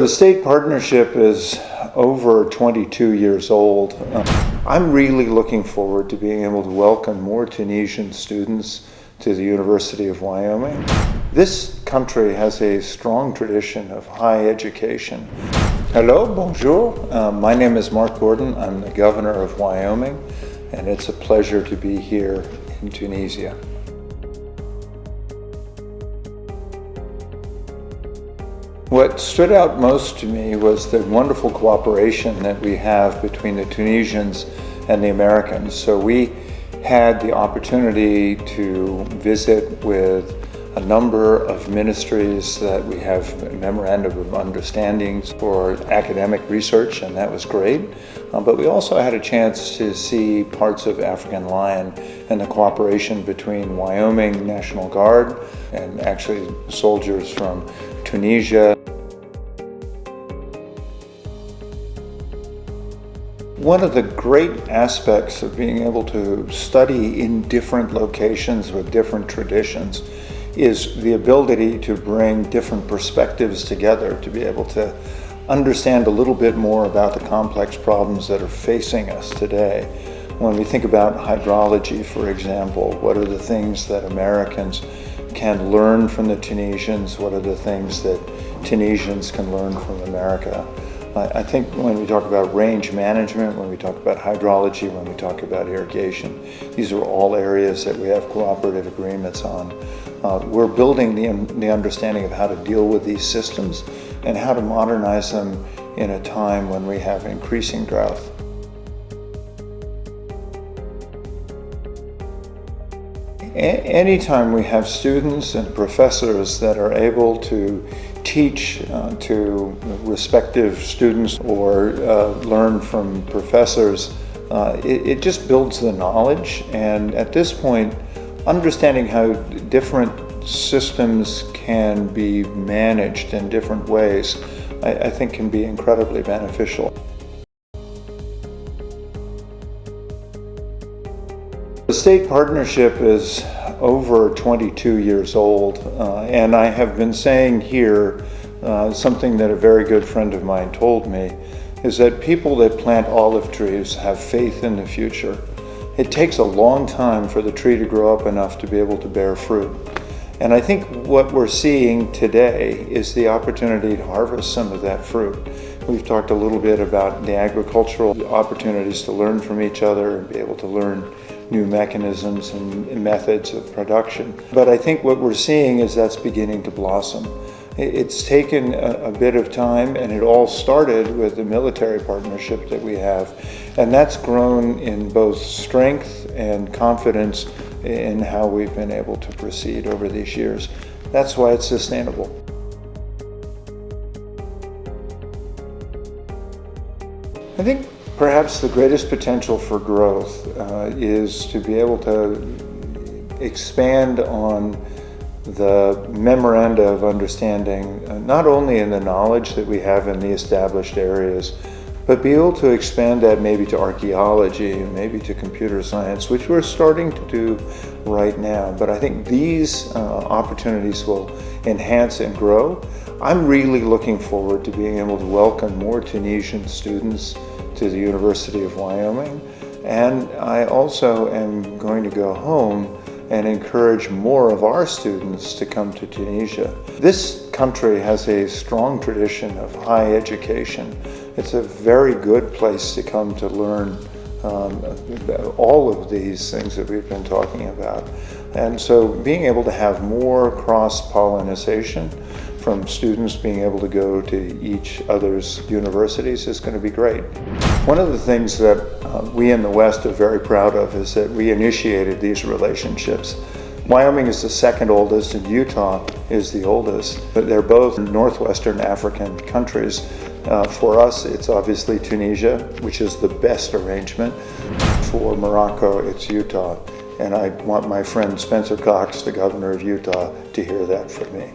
The state partnership is over 22 years old. I'm really looking forward to being able to welcome more Tunisian students to the University of Wyoming. This country has a strong tradition of high education. Hello, bonjour. My name is Mark Gordon. I'm the governor of Wyoming, and it's a pleasure to be here in Tunisia. What stood out most to me was the wonderful cooperation that we have between the Tunisians and the Americans. So we had the opportunity to visit with a number of ministries that we have memorandum of understandings for academic research, and that was great. But we also had a chance to see parts of African Lion and the cooperation between Wyoming National Guard and actually soldiers from Tunisia. One of the great aspects of being able to study in different locations with different traditions is the ability to bring different perspectives together, to be able to understand a little bit more about the complex problems that are facing us today. When we think about hydrology, for example, what are the things that Americans can learn from the Tunisians? What are the things that Tunisians can learn from America? I think when we talk about range management, when we talk about hydrology, when we talk about irrigation, these are all areas that we have cooperative agreements on. We're building the understanding of how to deal with these systems and how to modernize them in a time when we have increasing drought. Anytime we have students and professors that are able to teach to respective students or learn from professors, it just builds the knowledge. And at this point, understanding how different systems can be managed in different ways, I think can be incredibly beneficial. The state partnership is over 22 years old, and I have been saying here something that a very good friend of mine told me, is that people that plant olive trees have faith in the future. It takes a long time for the tree to grow up enough to be able to bear fruit. And I think what we're seeing today is the opportunity to harvest some of that fruit. We've talked a little bit about the agricultural opportunities to learn from each other and be able to learn new mechanisms and methods of production. But I think what we're seeing is that's beginning to blossom. It's taken a bit of time, and it all started with the military partnership that we have. And that's grown in both strength and confidence in how we've been able to proceed over these years. That's why it's sustainable. I think perhaps the greatest potential for growth is to be able to expand on the memoranda of understanding, not only in the knowledge that we have in the established areas, but be able to expand that maybe to archaeology, maybe to computer science, which we're starting to do right now. But I think these opportunities will enhance and grow. I'm really looking forward to being able to welcome more Tunisian students to the University of Wyoming. And I also am going to go home and encourage more of our students to come to Tunisia. This country has a strong tradition of high education. It's a very good place to come to learn all of these things that we've been talking about. And so being able to have more cross-pollination from students being able to go to each other's universities is going to be great. One of the things that we in the West are very proud of is that we initiated these relationships. Wyoming is the second oldest and Utah is the oldest, but they're both northwestern African countries. For us, it's obviously Tunisia, which is the best arrangement. For Morocco, it's Utah. And I want my friend Spencer Cox, the governor of Utah, to hear that from me.